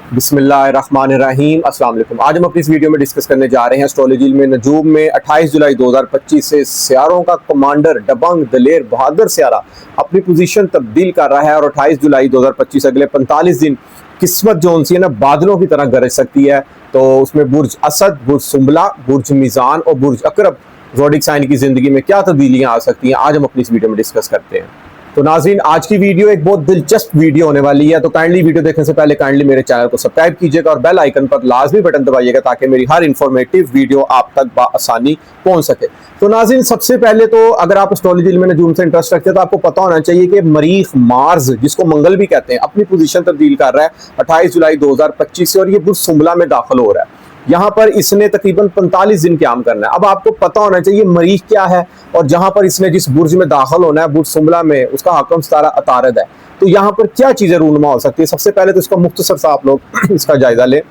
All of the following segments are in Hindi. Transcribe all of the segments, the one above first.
बिस्मिल्लाहिर्रहमानिर्रहीम अस्सलाम वालेकुम। आज हम अपनी इस वीडियो में डिस्कस करने जा रहे हैं एस्ट्रोलॉजी में नजूम में 28 जुलाई 2025 से सियारों का कमांडर दबंग दलेर बहादुर सियारा अपनी पोजीशन तब्दील कर रहा है और 28 जुलाई 2025 अगले 45 दिन किस्मत जो उनसी है ना बादलों की तरह गरज सकती है। तो उसमें बुर्ज असद, बुर्ज सुंबला, बुर्ज मीज़ान और बुर्ज अकरब ज़ोडिक साइन की ज़िंदगी में क्या तब्दीलियाँ आ सकती हैं, आज हम अपनी इस वीडियो में डिस्कस करते हैं। तो नाज़रीन, आज की वीडियो एक बहुत दिलचस्प वीडियो होने वाली है, तो काइंडली वीडियो देखने से पहले काइंडली मेरे चैनल को सब्सक्राइब कीजिएगा और बेल आइकन पर लाजमी बटन दबाइएगा ताकि मेरी हर इंफॉर्मेटिव वीडियो आप तक बआसानी पहुंच सके। तो नाज़रीन, सबसे पहले तो अगर आप एस्ट्रोलॉजी में नजूम से इंटरेस्ट रखते हैं तो आपको पता होना चाहिए कि मरीख मार्स, जिसको मंगल भी कहते हैं, अपनी पोजीशन तब्दील कर रहा है 28 जुलाई 2025 से और ये बुर्ज सुंबला में दाखिल हो रहा है। यहाँ पर इसने तकरीबन 45 दिन काम करना है। अब आपको पता होना चाहिए मरीख क्या है और जहां पर इसने जिस बुर्ज में दाखिल होना है, बुर्ज सुंबला में, उसका हकम सितारा अतारद है। तो यहाँ पर क्या चीजें रूनुमा हो सकती है। सबसे पहले तो इसका मुख्तसर सा आप लोग इसका जायजा लें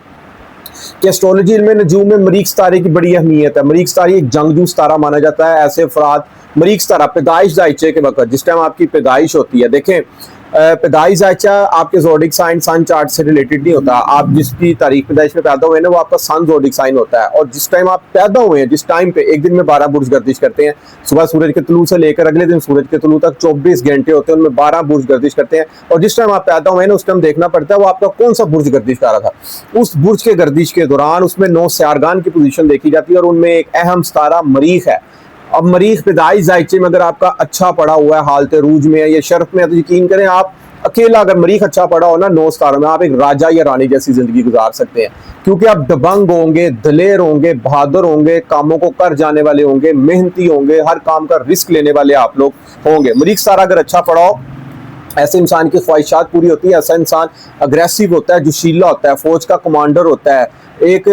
कि एस्ट्रोलॉजी में नजूम में मरीख सितारे की बड़ी अहमियत है। मरीख सितारा एक जंगजू सितारा माना जाता है। ऐसे अफराद मरीख सितारा पैदाइश दाइचे के वक्त, जिस टाइम आपकी पैदाइश होती है, देखें पैदाइश दाइचा आपके ज़ोडिक साइन सन चार्ट से रिलेटेड नहीं होता। आप जिसकी तारीख पैदाइश में पैदा हुए ना वो आपका सन ज़ोडिक साइन होता है। और जिस टाइम आप पैदा हुए हैं, जिस टाइम पे एक दिन में 12 बुर्ज गर्दिश करते हैं, सुबह सूरज के तुलू से लेकर अगले दिन सूरज के तुलू तक 24 घंटे होते हैं, उनमें 12 बुर्ज गर्दिश करते हैं। और जिस टाइम आप पैदा हुए ना उस टाइम देखना पड़ता है वो आपका कौन सा बुर्ज गर्दिश कर रहा था। उस बुर्ज के गर्दिश के दौरान उसमें 9 सियारगान की पोजीशन देखी जाती है और उनमें एक अहम सितारा मरीख है। अब मरीख पैदाइश दाइचे में अगर आपका अच्छा पड़ा हुआ है, हालत रूज में है या शर्फ में है, तो यकीन करें आप अकेला अगर मरीख अच्छा पड़ा हो ना 9 सितारों में, आप एक राजा या रानी जैसी जिंदगी गुजार सकते हैं, क्योंकि आप दबंग होंगे, दलेर होंगे, बहादुर होंगे, कामों को कर जाने वाले होंगे, मेहनती होंगे, हर काम का रिस्क लेने वाले आप लोग होंगे। मरीख सितारा अगर अच्छा पड़ा हो, ऐसे इंसान की ख्वाहिशात पूरी होती है। ऐसा इंसान अग्रेसिव होता है, जोशीला होता है, फौज का कमांडर होता है, एक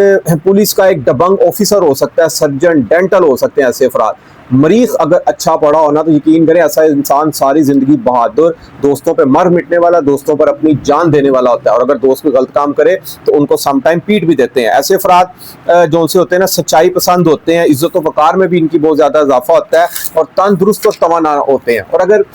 पुलिस का एक दबंग ऑफिसर हो सकता है, सर्जन, डेंटल हो सकते हैं ऐसे अफराद। मरीख अगर अच्छा पड़ा हो ना तो यकीन करें ऐसा इंसान सारी जिंदगी बहादुर, दोस्तों पे मर मिटने वाला, दोस्तों पर अपनी जान देने वाला होता है। और अगर दोस्त कोई गलत काम करे तो उनको समटाइम पीट भी देते हैं। ऐसे अफराद जो उनसे होते हैं ना सच्चाई पसंद होते हैं, इज्जत व वकार में भी इनकी बहुत ज्यादा इजाफा होता है और तंदुरुस्त और तवाना होते हैं। और अगर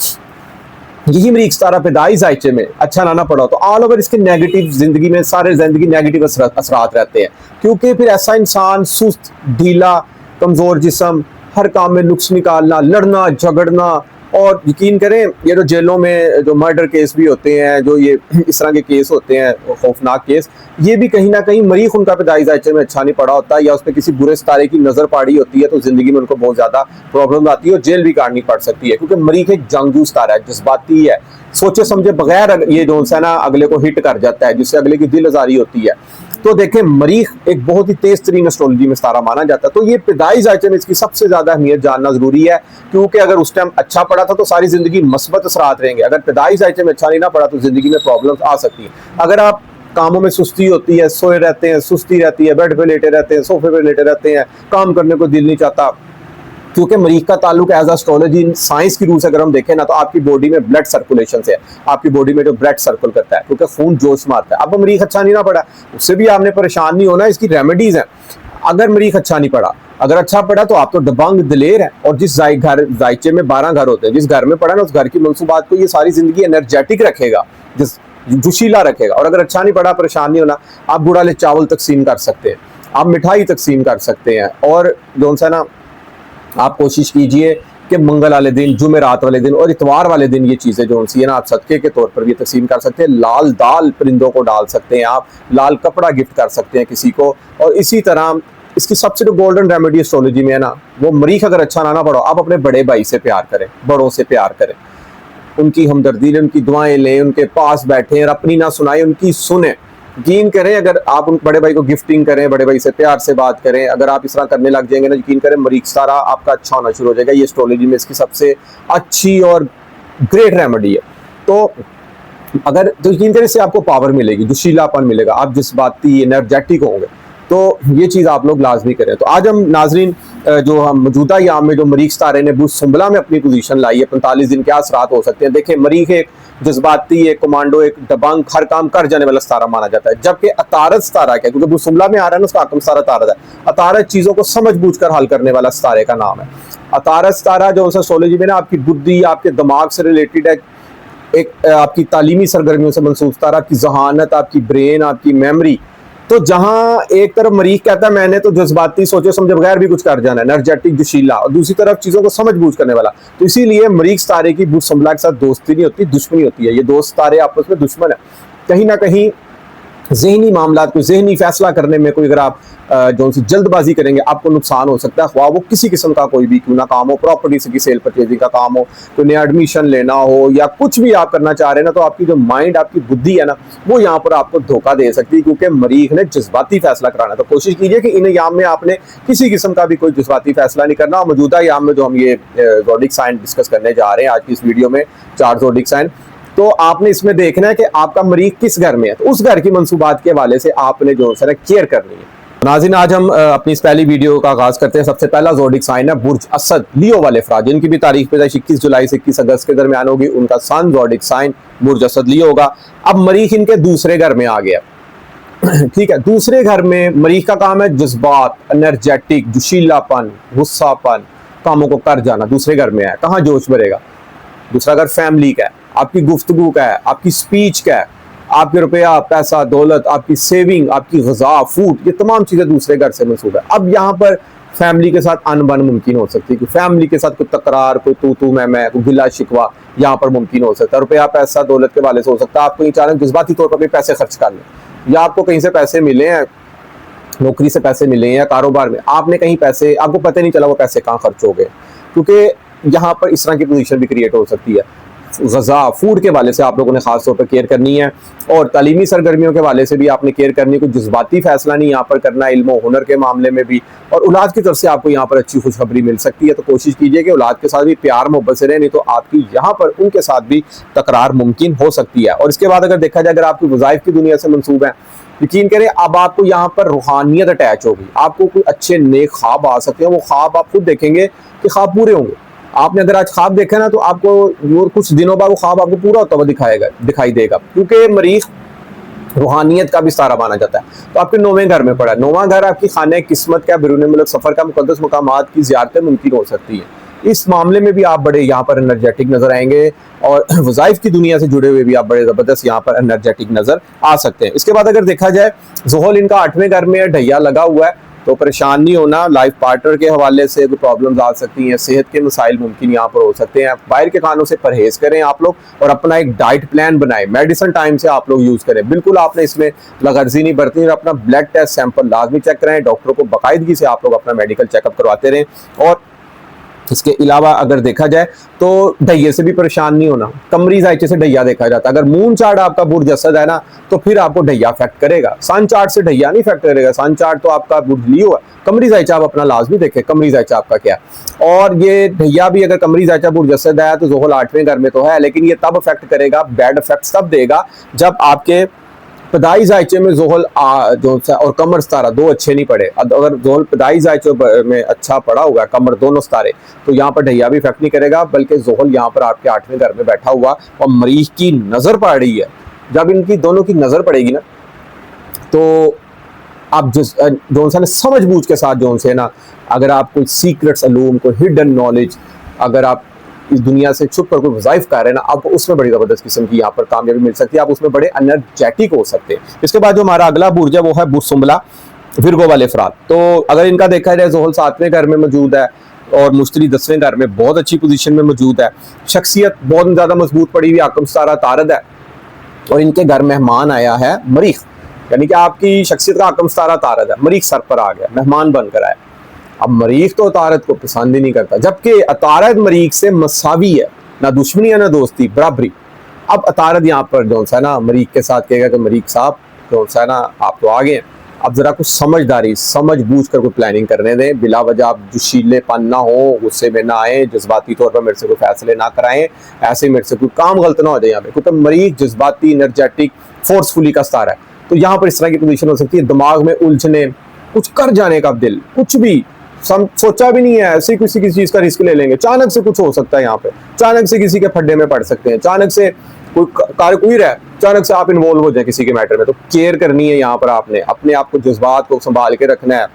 यही मरीख सितारा पैदाइश दाइचे में अच्छा ना पड़ा तो ऑल ओवर इसके नेगेटिव जिंदगी में सारे जिंदगी नेगेटिव असरात रहते हैं, क्योंकि फिर ऐसा इंसान सुस्त, ढीला, कमजोर जिस्म, हर काम में नुक्स निकालना, लड़ना झगड़ना। और यकीन करें ये जो जेलों में जो मर्डर केस भी होते हैं, जो ये इस तरह के केस होते हैं, खौफनाक केस, ये भी कहीं ना कहीं मरीख उनका पैदाइश दाइचे में अच्छा नहीं पड़ा होता या उस पर किसी बुरे सितारे की नजर पड़ी होती है तो जिंदगी में उनको बहुत ज्यादा प्रॉब्लम आती है और जेल भी काटनी पड़ सकती है। क्योंकि मरीख एक जंगजू सितारा है, जज्बाती है, सोचे समझे बगैर ये जो है ना अगले को हिट कर जाता है, जिससे अगले की दिल आजारी होती है। तो देखें मरीख एक बहुत ही तेज तरीन एस्ट्रोलॉजी में सितारा माना जाता है। तो ये पैदाइश दाइचे में इसकी सबसे ज्यादा अहमियत जानना जरूरी है, क्योंकि अगर उस टाइम अच्छा पड़ा था तो सारी जिंदगी मस्बत असरात रहेंगे। अगर पैदाइश दाइचे में अच्छा नहीं ना पड़ा तो जिंदगी में प्रॉब्लम्स आ सकती है। अगर आप कामों में सुस्ती होती है, सोए रहते हैं, सुस्ती रहती है, बेड पे लेटे रहते हैं, सोफे पे लेटे रहते हैं, काम करने को दिल नहीं चाहता, क्योंकि मरीख का ताल्लुक एज एस्ट्रोलॉजी साइंस की रूल से अगर हम देखें ना तो आपकी बॉडी में ब्लड सर्कुलेशन से है, आपकी बॉडी में जो ब्लड सर्कुल करता है, क्योंकि खून जोश मारता है। अब मरीख अच्छा नहीं ना पड़ा उससे भी आपने परेशान नहीं होना, इसकी रेमेडीज हैं। अगर मरीख अच्छा नहीं पड़ा, अगर अच्छा पड़ा तो आप तो दबंग दलेर है। और जिस घर जायचे में 12 घर होते हैं, जिस घर में पड़ा ना उस घर की मनसूबात को ये सारी जिंदगी एनर्जेटिक रखेगा, जिस जोशीला रखेगा। और अगर अच्छा नहीं पड़ा, परेशान नहीं होना, आप गुड़ाले चावल तकसीम कर सकते हैं, आप मिठाई तकसीम कर सकते हैं। और जो सा ना आप कोशिश कीजिए कि मंगल वाले दिन, जुमेरात वाले दिन और इतवार वाले दिन ये चीज़ें जो सी है ना आप सदके के तौर पर भी तकसीम कर सकते हैं। लाल दाल परिंदों को डाल सकते हैं, आप लाल कपड़ा गिफ्ट कर सकते हैं किसी को। और इसी तरह इसकी सबसे जो गोल्डन रेमेडी एस्ट्रोलॉजी में है ना, वो मरीख अगर अच्छा ना पड़ो, आप अपने बड़े भाई से प्यार करें, बड़ों से प्यार करें, उनकी हमदर्दी लें, उनकी दुआएं लें, उनके पास बैठें और अपनी ना सुनाएं, उनकी सुने। यकीन करें अगर आप उन बड़े भाई को गिफ्टिंग करें, बड़े भाई से प्यार से बात करें, अगर आप इस तरह करने लग जाएंगे ना, यकीन करें मरीख सितारा आपका अच्छा होना शुरू हो जाएगा। ये एस्ट्रोलॉजी में इसकी सबसे अच्छी और ग्रेट रेमेडी है। तो अगर तो यकीन करें इससे आपको पावर मिलेगी, जोशीलापन मिलेगा, आप जज्बाती एनर्जेटिक होंगे। तो ये चीज़ आप लोग लाजमी करें। तो आज हम नाजरीन जो हम मौजूदा याम में जो मरीख सितारे ने बुर्ज सुंबला में अपनी पोजीशन लाई है, 45 दिन क्या असरात हो सकते हैं। देखिए मरीख एक जज्बाती, एक कमांडो, एक दबंग, हर काम कर जाने वाला सितारा माना जाता है। जबकि अतारद सितारा क्या, क्योंकि बुर्ज सुंबला में आ रहा है ना, उसका आकम सितारा अतारद है। अतारद चीज़ों को समझ बूझ कर हल करने वाला सितारे का नाम है। अतारद सितारा जो एस्ट्रोलॉजी में ना आपकी बुद्धि, आपके दिमाग से रिलेटेड है, एक आपकी तालीमी सरगर्मियों से मनसूख तार, आपकी जहानत, आपकी ब्रेन, आपकी मेमोरी। तो जहां एक तरफ मरीख कहता है मैंने तो जज्बाती सोचे समझे बगैर भी कुछ कर जाना है, एनर्जेटिक जोशीला, और दूसरी तरफ चीजों को समझ बूझ करने वाला। तो इसीलिए मरीख तारे की बुर्ज संबला के साथ दोस्ती नहीं होती, दुश्मनी होती है। ये दोस्त तारे आपस में दुश्मन है। कहीं ना कहीं ज़हनी मामला को ज़हनी फैसला करने में कोई अगर आप जो सी जल्दबाजी करेंगे आपको नुकसान हो सकता है, ख्वाह वो किसी किस्म का कोई भी क्यों ना काम हो, प्रॉपर्टी की सेल परचेजिंग का काम हो, कोई नया एडमिशन लेना हो, या कुछ भी आप करना चाह रहे हैं ना, तो आपकी जो माइंड, आपकी बुद्धि है ना, वो यहाँ पर आपको धोखा दे सकती है, क्योंकि मरीख ने जज्बाती फैसला कराना। तो कोशिश कीजिए कि इन याम में आपने किसी किस्म का भी कोई जज्बाती फैसला नहीं करना। मौजूदा याम में जो हम ये ज़ोडिक साइन डिस्कस करने जा रहे हैं आज की इस वीडियो में, 4 ज़ोडिक साइन, तो आपने इसमें देखना है कि आपका मरीख किस घर में है, तो उस घर की मंसूबात के हवाले से आपने जो है केयर करनी है। नाज़रीन, आज हम अपनी इस पहली वीडियो का आगाज करते हैं। सबसे पहला ज़ोडिक साइन है बुर्ज असद, लियो वाले अफराद जिनकी भी तारीख पैदाइश 21 जुलाई से 21 अगस्त के दरमियान होगी, उनका सन ज़ोडिक साइन बुर्ज असद लियो होगा। अब मरीख इनके दूसरे घर में आ गया। ठीक है, दूसरे घर में मरीख का काम है जज्बात, एनर्जेटिक, जोशीलापन, गुस्सापन, कामों को कर जाना। दूसरे घर में है, कहाँ जोश भरेगा? दूसरा घर फैमिली का है, आपकी गुफ्तगू का है, आपकी स्पीच का है, आपके रुपया, पैसा, दौलत, आपकी सेविंग, आपकी ग़िज़ा, फूड, ये तमाम चीज़ें दूसरे घर से मंसूब है। अब यहाँ पर फैमिली के साथ अनबन मुमकिन हो सकती है, कि फैमिली के साथ कोई तकरार, कोई तू मैं, कोई गिला शिकवा यहाँ पर मुमकिन हो सकता है। रुपया, पैसा, दौलत के वाले से हो सकता है आपको अचानक जज्बाती तौर पर पैसे खर्च कर लें, या आपको कहीं से पैसे मिले हैं, नौकरी से पैसे मिले हैं, या कारोबार में आपने कहीं पैसे, आपको पता नहीं चला वो पैसे कहाँ खर्च हो गए, क्योंकि यहाँ पर इस तरह की पोजीशन भी क्रिएट हो सकती है। ग़िज़ा, फूड के वाले से आप लोगों ने खास तौर पर केयर करनी है, और तालीमी सरगर्मियों के वाले से भी आपने केयर करनी है। कोई जज्बाती फैसला नहीं यहाँ पर करना, इल्म और हुनर के मामले में भी, और औलाद की तरफ से आपको यहाँ पर अच्छी खुशखबरी मिल सकती है। तो कोशिश कीजिए कि औलाद के साथ भी प्यार मोहब्बत से रहे, नहीं तो आपकी यहाँ पर उनके साथ भी तकरार मुमकिन हो सकती है। और इसके बाद अगर देखा जाए, अगर आपकी वज़ाइफ की दुनिया से मंसूब है, यकीन करें अब आपको यहाँ पर रूहानियत अटैच होगी, आपको कोई अच्छे नेक ख्वाब आ सकते हैं। वो ख्वाब आप खुद देखेंगे कि ख्वाब पूरे होंगे। आपने अगर आज ख्वाब देखा ना, तो आपको वो कुछ दिनों बाद वो ख्वाब आपको पूरा होता हुआ दिखाई देगा, क्योंकि मरीख रूहानियत का भी सहारा माना जाता है। तो आपके 9वें घर में पड़ा है। 9वां घर आपकी खाने किस्मत का, बिरून मुल्क सफर का, मुकद्दस मकामात की ज़ियारतें मुमकिन हो सकती है। इस मामले में भी आप बड़े यहाँ पर एनर्जेटिक नजर आएंगे, और वज़ाइफ की दुनिया से जुड़े हुए भी आप बड़े ज़बरदस्त यहाँ पर एनर्जेटिक नजर आ सकते हैं। इसके बाद अगर देखा जाए, ज़ुहल इनका 8वें घर में ढैया लगा हुआ है, तो परेशान नहीं होना। लाइफ पार्टनर के हवाले से कोई प्रॉब्लम्स आ सकती हैं, सेहत के मसाइल मुमकिन यहाँ पर हो सकते हैं। बाहर के खानों से परहेज करें आप लोग, और अपना एक डाइट प्लान बनाएं, मेडिसिन टाइम से आप लोग यूज़ करें। बिल्कुल आपने इसमें लगर्जी नहीं बरतनी, और अपना ब्लड टेस्ट सैंपल लाजमी चेक कराएं। डॉक्टरों को बाकायदगी से आप लोग अपना मेडिकल चेकअप करवाते रहें। और इसके अलावा अगर देखा जाए तो ढैये से भी परेशान नहीं होना। कमरी जायचे से ढैया देखा जाता है। अगर मून चार्ट आपका बुर्ज असद है ना, तो फिर आपको ढैया अफेक्ट करेगा। सन चार्ट से ढैया नहीं अफेक्ट करेगा। सन चार्ट तो आपका बुर्ज लियो है। कमरी जायचा आप अपना लाजमी देखें, कमरी जायचा आपका क्या है। और ये ढैया भी अगर कमरी जायचा बुर्ज असद है, तो ज़ुहल 8वें घर में तो है, लेकिन ये तब अफेक्ट करेगा, बैड इफेक्ट तब देगा जब आपके पदाई जायचे में ज़ुहल जो और कमर सितारा दो अच्छे नहीं पड़े। अगर ज़ुहल पदाई जायचे में अच्छा पड़ा होगा, कमर दोनों सितारे, तो यहाँ पर ढैया भी इफेक्ट नहीं करेगा, बल्कि ज़ुहल यहाँ पर आपके 8वें घर में बैठा हुआ और मरीख की नज़र पड़ रही है। जब इनकी दोनों की नज़र पड़ेगी ना, तो आप जो सा समझ बूझ के साथ जो से ना, अगर आप कोई सीक्रेट्स अलूम, कोई हिडन नॉलेज, अगर आप इस दुनिया से छुप कर कोई वज़ाइफ कर रहे हैं ना, आपको उसमें बड़ी ज़बरदस्त किस्म की यहाँ पर कामयाबी मिल सकती है। आप उसमें बड़े एनर्जेटिक हो सकते हैं। इसके बाद जो हमारा अगला बुर्ज है वो है बुर्ज सुंबला, विर्गो वाले अफराद। तो अगर इनका देखा जाए, ज़ुहल 7वें घर में मौजूद है और मुश्तरी 10वें घर में बहुत अच्छी पोजीशन में मौजूद है। शख्सियत बहुत ज़्यादा मजबूत पड़ी हुई, आकम सारा तारद है, और इनके घर मेहमान आया है मरीख, यानी कि आपकी शख्सियत का आकम सारा तारद है, मरीख सर पर आ गया, मेहमान बनकर आया। अब मरीख तो अतारत को पसंद ही नहीं करता, जबकि अतारत मरीख से मसावी है, ना दुश्मनी है ना दोस्ती, बराबरी। अब अतारत यहाँ पर जो है ना मरीख के साथ कहेगा कि मरीख साहब जो है ना, आप तो आ गए, अब जरा कुछ समझदारी, समझ बूझ कर कोई प्लानिंग करने दें। बिला वजह आप जोशीलेपन ना हो, गुस्से में ना आए, जज्बाती तौर पर मेरे से कोई फैसले ना कराएं, ऐसे मेरे से कोई काम गलत ना हो जाए यहाँ पे, क्योंकि मरीख जज्बाती, एनर्जेटिक, फोर्सफुली का स्टार है। तो यहाँ पर इस तरह की पोजीशन हो सकती है, दिमाग में उलझने, कुछ कर जाने का दिल, कुछ भी सोचा भी नहीं है, ऐसे किसी चीज का रिस्क ले लेंगे, अचानक से कुछ हो सकता है यहाँ पे, अचानक से किसी के फड्डे में पड़ सकते हैं, अचानक से कोई कारकुई रहा, अचानक से आप इन्वॉल्व हो जाए किसी के मैटर में। तो केयर करनी है यहाँ पर, आपने अपने आप को, जज्बात को संभाल के रखना है,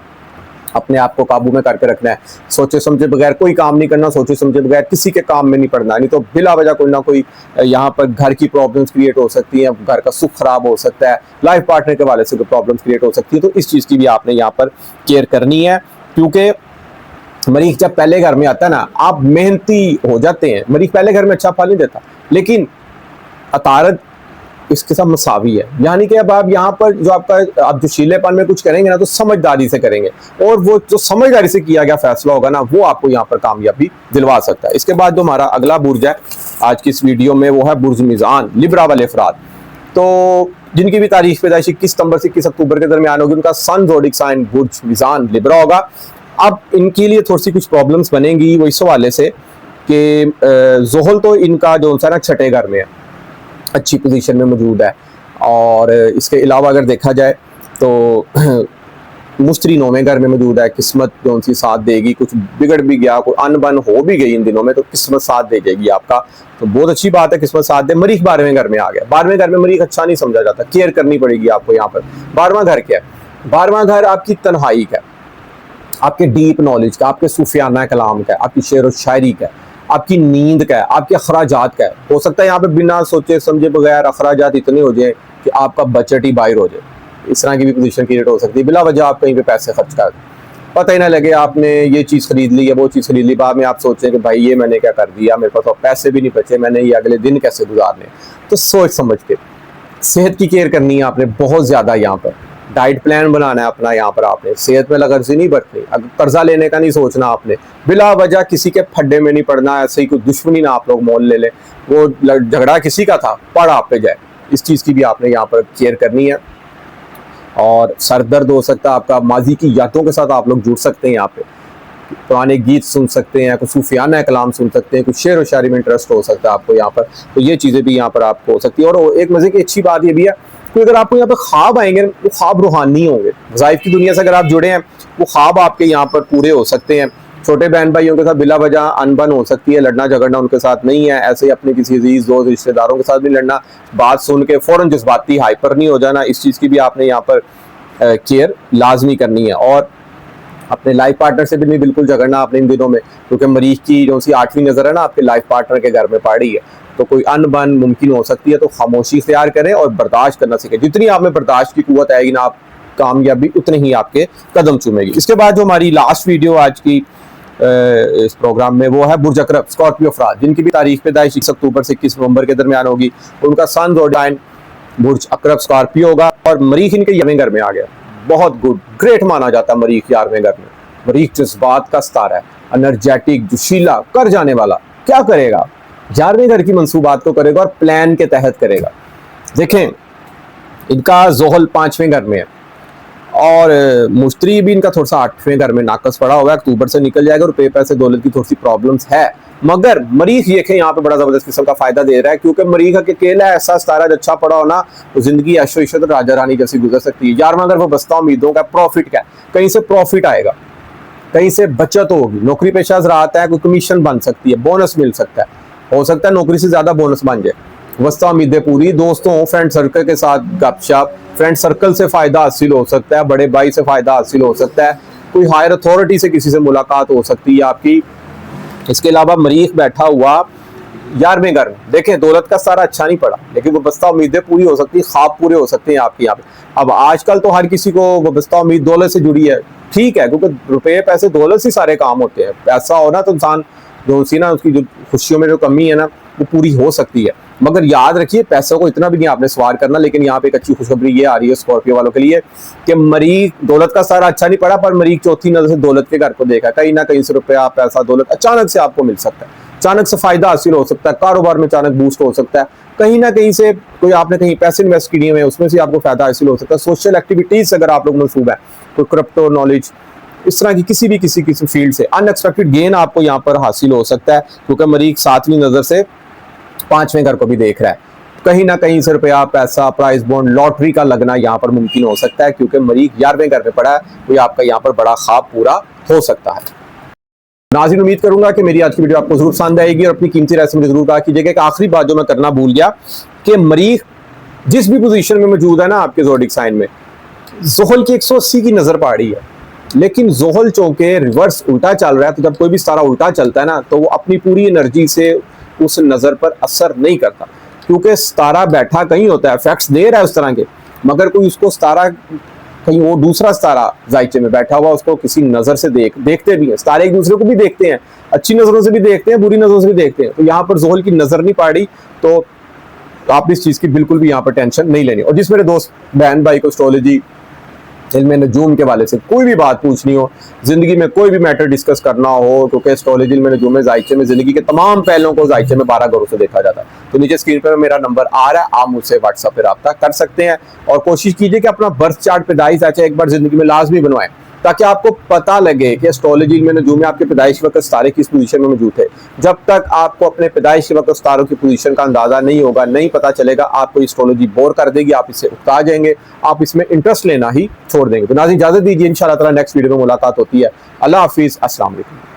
अपने आप को काबू में करके रखना है, सोचे समझे बगैर कोई काम नहीं करना, सोचे समझे बगैर किसी के काम में नहीं पड़ना, नहीं तो बिला वजह कोई ना कोई यहाँ पर घर की प्रॉब्लम्स क्रिएट हो सकती हैं, घर का सुख खराब हो सकता है, लाइफ पार्टनर के वाले से कोई प्रॉब्लम्स क्रिएट हो सकती है। तो इस चीज़ की भी आपने यहाँ पर केयर करनी है, क्योंकि मरीख जब पहले घर में आता है ना, आप मेहनती हो जाते हैं। मरीख पहले घर में अच्छा फल नहीं देता, लेकिन अतारद इसके साथ मसावी है, यानी कि अब आप यहाँ पर जो आपका आप जोशीलेपन में कुछ करेंगे ना तो समझदारी से करेंगे, और वो जो समझदारी से किया गया फैसला होगा ना वो आपको यहाँ पर कामयाबी दिलवा सकता है। इसके बाद जो हमारा अगला बुर्ज है आज की इस वीडियो में वो है बुर्ज मीज़ान, लिब्रा वाले अफराद। तो जिनकी भी तारीख पैदाइश 21 सितंबर से 21 अक्टूबर के दरमियान होगी, उनका सन ज़ोडिक साइन बुर्ज मीज़ान लिब्रा होगा। अब इनके लिए थोड़ी सी कुछ प्रॉब्लम्स बनेंगी वो इस हवाले से कि ज़ोहल तो इनका जो है ना छठे घर में है, अच्छी पोजीशन में मौजूद है, और इसके अलावा अगर देखा जाए तो मुश्तरी 9वें घर में मौजूद है। किस्मत जो उनकी साथ देगी, कुछ बिगड़ भी गया, कोई अनबन हो भी गई इन दिनों में तो किस्मत साथ दे जाएगी आपका, तो बहुत अच्छी बात है, किस्मत साथ दे। मरीख 12वें घर में आ गया। 12वें घर में मरीख अच्छा नहीं समझा जाता, केयर करनी पड़ेगी आपको यहाँ पर। 12वां घर क्या है? 12वां घर आपकी तन्हाई का, आपके डीप नॉलेज का, आपके सूफियाना कलाम का, आपकी शेर व शायरी का, आपकी नींद का है, आपके अखराजात का है। हो सकता है यहाँ पे बिना सोचे समझे बगैर अखराजात इतने हो जाए कि आपका बजट ही बाहर हो जाए, इस तरह की भी पोजीशन क्रिएट हो सकती है। बिला वजह आप कहीं पे पैसे खर्च कर, पता ही ना लगे आपने ये चीज़ खरीद ली या वो चीज़ खरीद ली, बाद में आप सोचें कि भाई ये मैंने क्या कर दिया, मेरे पास तो पैसे भी नहीं बचे, मैंने ये अगले दिन कैसे गुजारने। तो सोच समझ के सेहत की केयर करनी है आपने बहुत ज़्यादा, यहाँ पर डाइट प्लान बनाना है अपना, यहाँ पर आपने सेहत में लगर्जी नहीं बरतनी, अगर कर्जा लेने का नहीं सोचना आपने, बिला वजह किसी के फड्डे में नहीं पड़ना, ऐसे ही कोई दुश्मनी ना आप लोग मोल ले लें, वो झगड़ा किसी का था पड़ आप पे जाए, इस चीज़ की भी आपने यहाँ पर केयर करनी है। और सर दर्द हो सकता है आपका, माजी की यादों के साथ आप लोग जुड़ सकते हैं, यहाँ पे पुराने गीत सुन सकते हैं, कुछ सूफियाना कलाम सुन सकते हैं, कुछ शेर व शायरी में इंटरेस्ट हो सकता है आपको यहाँ पर, तो ये चीज़ें भी यहाँ पर आपको हो सकती है। और एक मज़े की अच्छी बात ये भी है कि अगर आपको यहाँ पे ख्वाब आएंगे वो ख्वाब रूहानी होंगे, वज़ाइफ की दुनिया से अगर आप जुड़े हैं वो ख्वाब आपके यहाँ पर पूरे हो सकते हैं। छोटे बहन भाइयों के साथ बिला वजह अनबन हो सकती है, लड़ना झगड़ना उनके साथ नहीं है, ऐसे ही अपने किसी अजीज दोस्त रिश्तेदारों के साथ भी लड़ना, बात सुन के फ़ौरन जज्बाती हाइपर नहीं हो जाना, इस चीज़ की भी आपने यहाँ पर केयर लाजमी करनी है। और अपने लाइफ पार्टनर से भी नहीं बिल्कुल झगड़ना आपने इन दिनों में, क्योंकि मरीख की जो सी 8वीं नज़र है ना आपके लाइफ पार्टनर के घर में पड़ी है, तो कोई अनबन मुमकिन हो सकती है। तो खामोशी इख्तियार करें और बर्दाश्त करना सीखें, जितनी आप में बर्दाश्त की कुव्वत आएगी ना, आप कामयाबी उतने ही आपके कदम चूमेगी। इसके बाद जो हमारी लास्ट वीडियो आज की इस प्रोग्राम में वो है बुर्ज अकरब स्कॉर्पियो अफराद, जिनकी भी तारीख पैदाइश 21 अक्टूबर से 21 नवंबर के दरमियान होगी, उनका सन ज़ोडिक बुर्ज अकरब स्कॉर्पियो होगा। और मरीख इनके 11वें घर में आ गया, बहुत गुड ग्रेट माना जाता है मरीख 11वें घर में। मरीख जज्बात का सितारा है, एनर्जेटिक, जोशीला, कर जाने वाला। क्या करेगा? 11वें घर की मंसूबात को करेगा और प्लान के तहत करेगा। देखें इनका ज़ोहल 5वें घर में है, और मुश्तरी भी इनका थोड़ा सा 8वें घर में नाकस पड़ा हुआ है, अक्टूबर से निकल जाएगा, और पैसे दौलत की थोड़ी सी प्रॉब्लम्स है। मगर मरीख ये यहाँ पे बड़ा जबरदस्त किस्म का फायदा दे रहा है, क्योंकि मरीख अकेला ऐसा सितारा अच्छा पड़ा हो ना, तो जिंदगी ऐशो इशरत राजा रानी जैसी गुजर सकती है। 11वां घर वो बस्ता उम्मीदों का, प्रॉफिट का, कहीं से प्रॉफिट आएगा, कहीं से बचत होगी, नौकरी पेशा ज़राअत है, कोई कमीशन बन सकती है, बोनस मिल सकता है, हो सकता है नौकरी से ज़्यादा बोनस बन जाए, वस्ता उम्मीदें पूरी, दोस्तों फ्रेंड सर्कल के साथ गपशप, फ्रेंड सर्कल से फ़ायदा हासिल हो सकता है, बड़े भाई से फ़ायदा हासिल हो सकता है, कोई हायर अथॉरिटी से किसी से मुलाकात हो सकती है आपकी। इसके अलावा मरीख बैठा हुआ 11वें घर में, देखें दौलत का सारा अच्छा नहीं पड़ा, लेकिन वो बस्ता उम्मीदें पूरी हो सकती है, ख्वाब पूरे हो सकते हैं आपके यहाँ पे। अब आजकल तो हर किसी को वो बस्ता उम्मीद दौलत से जुड़ी है, ठीक है, क्योंकि रुपये पैसे दौलत से सारे काम होते हैं, पैसा हो ना तो इंसान जो सी ना उसकी जो खुशियों में जो कमी है ना वो पूरी हो सकती है। मगर याद रखिए पैसों को इतना भी नहीं आपने सवार करना। लेकिन यहाँ पे एक अच्छी खुशखबरी ये आ रही है स्कॉर्पियो वालों के लिए कि मरीख दौलत का सारा अच्छा नहीं पड़ा, पर मरीख चौथी नजर से दौलत के घर को देखा, कहीं ना कहीं से रुपया पैसा दौलत अचानक से आपको मिल सकता है, अचानक से फायदा हासिल हो सकता है, कारोबार में अचानक बूस्ट हो सकता है, कहीं ना कहीं से कोई आपने कहीं पैसे इन्वेस्ट किए हुए हैं उसमें से आपको फायदा हासिल हो सकता है। सोशल एक्टिविटीज अगर आप लोग मंसूब है, कोई क्रिप्टो नॉलेज, इस तरह की किसी फील्ड से अनएक्सपेक्टेड गेन आपको यहाँ पर हासिल हो सकता है, क्योंकि मरीख 7वीं नजर से 5वें घर को भी देख रहा है। कहीं ना कहीं से रुपया पैसा प्राइस बॉन्ड लॉटरी का लगना यहाँ पर मुमकिन हो सकता है, क्योंकि मरीख 11वें घर में पड़ा है, कोई आपका यहाँ पर बड़ा ख्वाब पूरा हो सकता है। नाज़रीन उम्मीद करूंगा कि मेरी आज की वीडियो आपको जरूर पसंद आएगी और अपनी कीमती राय से मुझे जरूर कहा कीजिएगा। एक आखिरी बात जो मैं करना भूल गया कि मरीख जिस भी पोजीशन में मौजूद है ना आपके ज़ोडिक साइन में, ज़ोहल की 180 की नजर पड़ रही है, लेकिन जोहल चौके रिवर्स उल्टा चल रहा है, तो जब कोई भी तारा उल्टा चलता है ना, तो वो अपनी पूरी एनर्जी से उस नज़र पर असर नहीं करता, क्योंकि तारा बैठा कहीं होता है, इफेक्ट्स दे रहा है उस तरह के, मगर कोई उसको तारा कहीं वो दूसरा तारा जायचे में बैठा हुआ उसको किसी नज़र से देखते भी हैं। तारे एक दूसरे को भी देखते हैं, अच्छी नज़रों से भी देखते हैं, बुरी नज़रों से भी देखते हैं। तो यहाँ पर जोहल की नज़र नहीं पड़ रही, तो आप इस चीज़ की बिल्कुल भी यहाँ पर टेंशन नहीं लेनी। और जिस मेरे दोस्त बहन भाई को एस्ट्रोलॉजी इल्म नजूम के वाले से कोई भी बात पूछनी हो, जिंदगी में कोई भी मैटर डिस्कस करना हो, क्योंकि एस्ट्रोलॉजी इल्म नजूम में जायचे में जिंदगी के तमाम पहलुओं को जायचे में 12 घरों से देखा जाता है। तो नीचे स्क्रीन पर मेरा नंबर आ रहा है, आप मुझसे व्हाट्सएप पर रब्ता कर सकते हैं। और कोशिश कीजिए कि अपना बर्थ चार्ट पैदाइश जायचा एक बार जिंदगी में लाजमी बनवाएं, ताकि आपको पता लगे कि एस्ट्रोलॉजी इल्म नजूम में आपके पैदाइश वक्त तारे किस पोजीशन में मौजूद है। जब तक आपको अपने पैदाइश के वक्त तारों की पोजीशन का अंदाजा नहीं होगा, नहीं पता चलेगा, आपको एस्ट्रोलॉजी बोर कर देगी, आप इससे उकता जाएंगे, आप इसमें इंटरेस्ट लेना ही छोड़ देंगे। तो नाज़रीन इजाजत दीजिए, इंशाअल्लाह ताला नेक्स्ट वीडियो में मुलाकात होती है। अल्लाह हाफिज़, अस्सलाम वालेकुम।